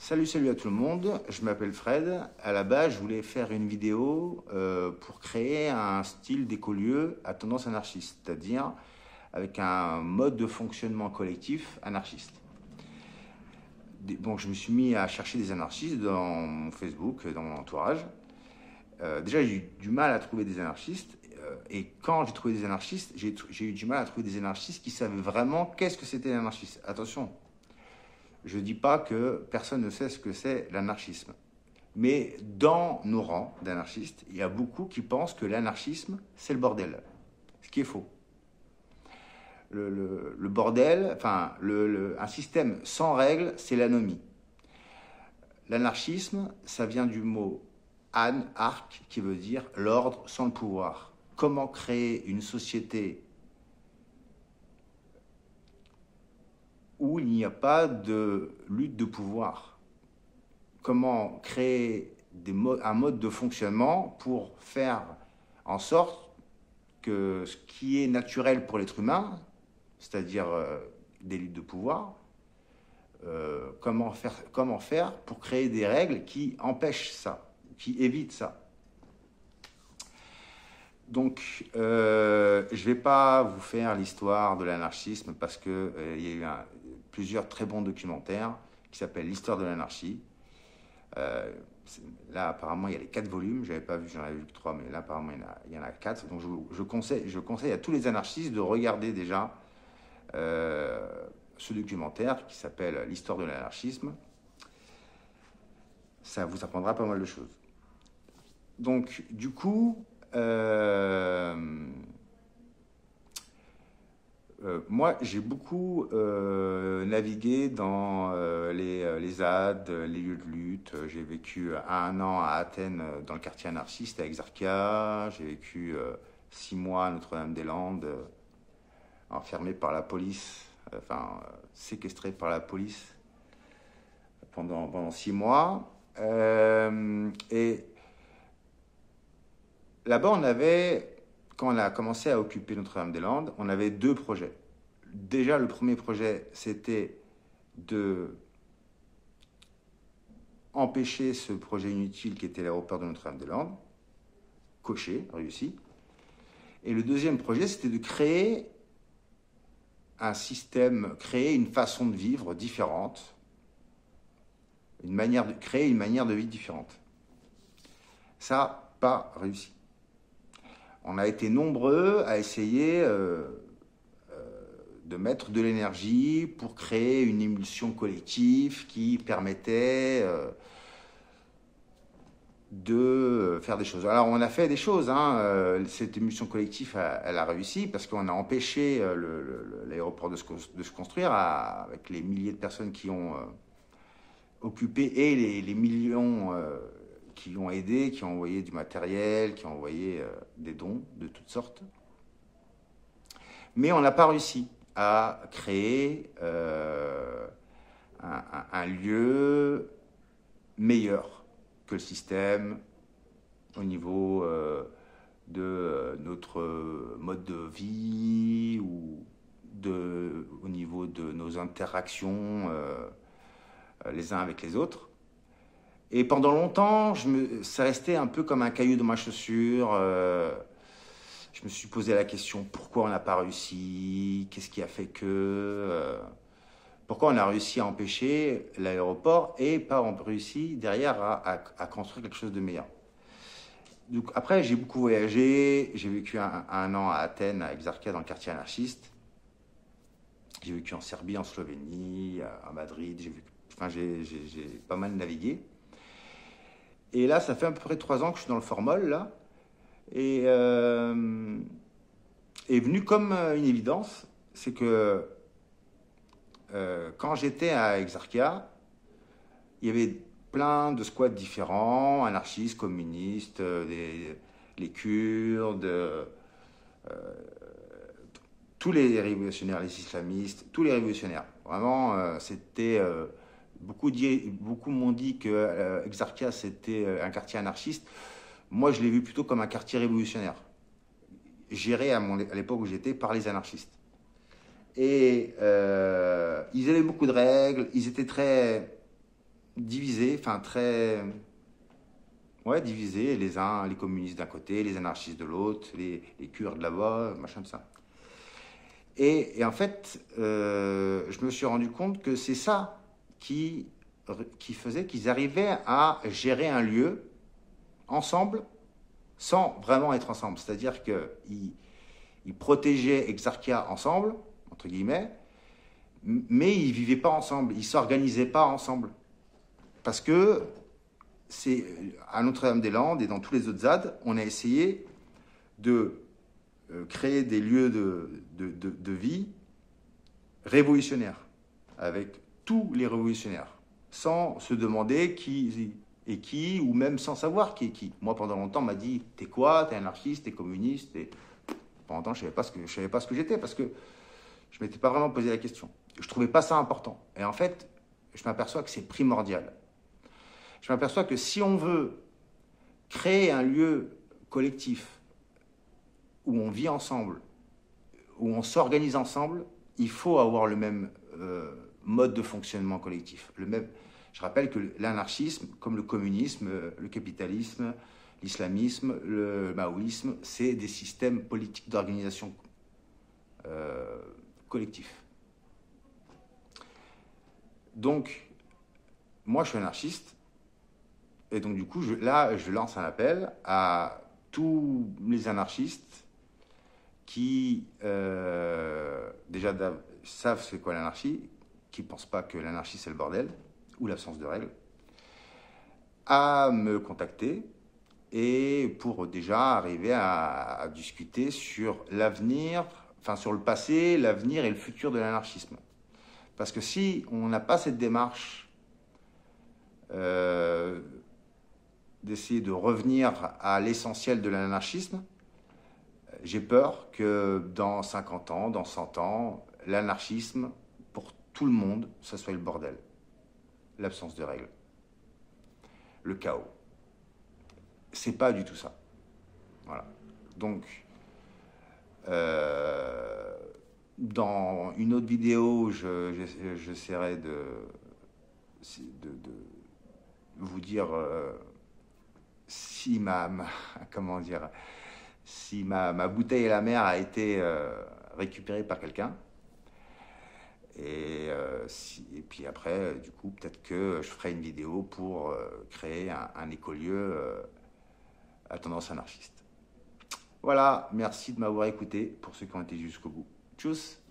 Salut à tout le monde, je m'appelle Fred. À la base, je voulais faire une vidéo pour créer un style d'écolieu à tendance anarchiste, c'est-à-dire avec un mode de fonctionnement collectif anarchiste. Donc, je me suis mis à chercher des anarchistes dans mon Facebook, dans mon entourage. Déjà, j'ai eu du mal à trouver des anarchistes. Et quand j'ai trouvé des anarchistes, j'ai eu du mal à trouver des anarchistes qui savaient vraiment qu'est-ce que c'était l'anarchisme. Attention, je ne dis pas que personne ne sait ce que c'est l'anarchisme. Mais dans nos rangs d'anarchistes, il y a beaucoup qui pensent que l'anarchisme, c'est le bordel. Ce qui est faux. Le bordel, enfin, un système sans règles, c'est l'anomie. L'anarchisme, ça vient du mot anarch, qui veut dire l'ordre sans le pouvoir. Comment créer une société où il n'y a pas de lutte de pouvoir? Comment créer un mode de fonctionnement pour faire en sorte que ce qui est naturel pour l'être humain, c'est-à-dire des luttes de pouvoir, comment faire pour créer des règles qui empêchent ça, qui évitent ça. Donc, je ne vais pas vous faire l'histoire de l'anarchisme parce qu'il y a eu plusieurs très bons documentaires qui s'appellent l'histoire de l'anarchie. Là, apparemment, il y a les 4 volumes. J'en avais vu que 3, mais là, apparemment, il y en a 4. Donc, je conseille à tous les anarchistes de regarder déjà ce documentaire qui s'appelle l'histoire de l'anarchisme. Ça vous apprendra pas mal de choses. Donc, du coup, moi, j'ai beaucoup navigué dans les ZAD, les lieux de lutte. J'ai vécu 1 an à Athènes, dans le quartier anarchiste, à Exarchia. J'ai vécu 6 mois à Notre-Dame-des-Landes, enfermé par la police, séquestré par la police pendant 6 mois. Et là-bas, quand on a commencé à occuper Notre-Dame-des-Landes, on avait 2 projets. Déjà, le premier projet, c'était de empêcher ce projet inutile qui était l'aéroport de Notre-Dame-des-Landes, coché, réussi. Et le deuxième projet, c'était de créer un système, créer une façon de vivre différente, créer une manière de vie différente. Ça n'a pas réussi. On a été nombreux à essayer de mettre de l'énergie pour créer une émulsion collective qui permettait de faire des choses. Alors, on a fait des choses. Cette émulsion collective, elle a réussi parce qu'on a empêché l'aéroport de se construire avec les milliers de personnes qui ont occupé et les millions qui ont aidé, qui ont envoyé du matériel, qui ont envoyé des dons de toutes sortes. Mais on n'a pas réussi à créer un lieu meilleur que le système au niveau de notre mode de vie ou au niveau de nos interactions les uns avec les autres. Et pendant longtemps, ça restait un peu comme un caillou dans ma chaussure. Je me suis posé la question, pourquoi on n'a pas réussi? Qu'est-ce qui a fait que... pourquoi on a réussi à empêcher l'aéroport et pas réussi derrière à construire quelque chose de meilleur? Donc, après, j'ai beaucoup voyagé. J'ai vécu un an à Athènes, à Exarchia, dans le quartier anarchiste. J'ai vécu en Serbie, en Slovénie, à Madrid. J'ai pas mal navigué. Et là, ça fait à peu près 3 ans que je suis dans le formol, là. Et est venu comme une évidence, c'est que quand j'étais à Exarchia, il y avait plein de squats différents, anarchistes, communistes, les Kurdes, tous les révolutionnaires, les islamistes, tous les révolutionnaires. Vraiment, c'était... Beaucoup m'ont dit que Exarchia, c'était un quartier anarchiste. Moi, je l'ai vu plutôt comme un quartier révolutionnaire, géré à l'époque où j'étais par les anarchistes. Et ils avaient beaucoup de règles, ils étaient très divisés, enfin très... Ouais, divisés, les uns, les communistes d'un côté, les anarchistes de l'autre, les Kurdes là-bas, machin de ça. Et en fait, je me suis rendu compte que c'est ça qui faisait qu'ils arrivaient à gérer un lieu ensemble sans vraiment être ensemble. C'est-à-dire qu'ils protégeaient Exarchia ensemble, entre guillemets, mais ils ne vivaient pas ensemble, ils ne s'organisaient pas ensemble. Parce que c'est à Notre-Dame-des-Landes et dans tous les autres ZAD, on a essayé de créer des lieux de vie révolutionnaires, avec tous les révolutionnaires, sans se demander qui est qui, ou même sans savoir qui est qui. Moi, pendant longtemps, on m'a dit, t'es quoi? T'es anarchiste, t'es communiste? Pendant longtemps, je ne savais pas ce que j'étais, parce que je ne m'étais pas vraiment posé la question. Je ne trouvais pas ça important. Et en fait, je m'aperçois que c'est primordial. Je m'aperçois que si on veut créer un lieu collectif où on vit ensemble, où on s'organise ensemble, il faut avoir le même mode de fonctionnement collectif. Je rappelle que l'anarchisme, comme le communisme, le capitalisme, l'islamisme, le maoïsme, c'est des systèmes politiques d'organisation collectif. Donc, moi, je suis anarchiste, et donc du coup, je lance un appel à tous les anarchistes qui déjà savent c'est quoi l'anarchie, qui ne pensent pas que l'anarchie c'est le bordel ou l'absence de règles, à me contacter et pour déjà arriver à discuter sur l'avenir, enfin sur le passé, l'avenir et le futur de l'anarchisme. Parce que si on n'a pas cette démarche d'essayer de revenir à l'essentiel de l'anarchisme, j'ai peur que dans 50 ans, dans 100 ans, l'anarchisme, pour tout le monde, ça soit le bordel. L'absence de règles. Le chaos. C'est pas du tout ça. Voilà. Donc, dans une autre vidéo, j'essaierai de vous dire si comment dire, si ma bouteille à la mer a été récupérée par quelqu'un. Et puis après, du coup, peut-être que je ferai une vidéo pour créer un écolieu à tendance anarchiste. Voilà, merci de m'avoir écouté pour ceux qui ont été jusqu'au bout. Tchuss!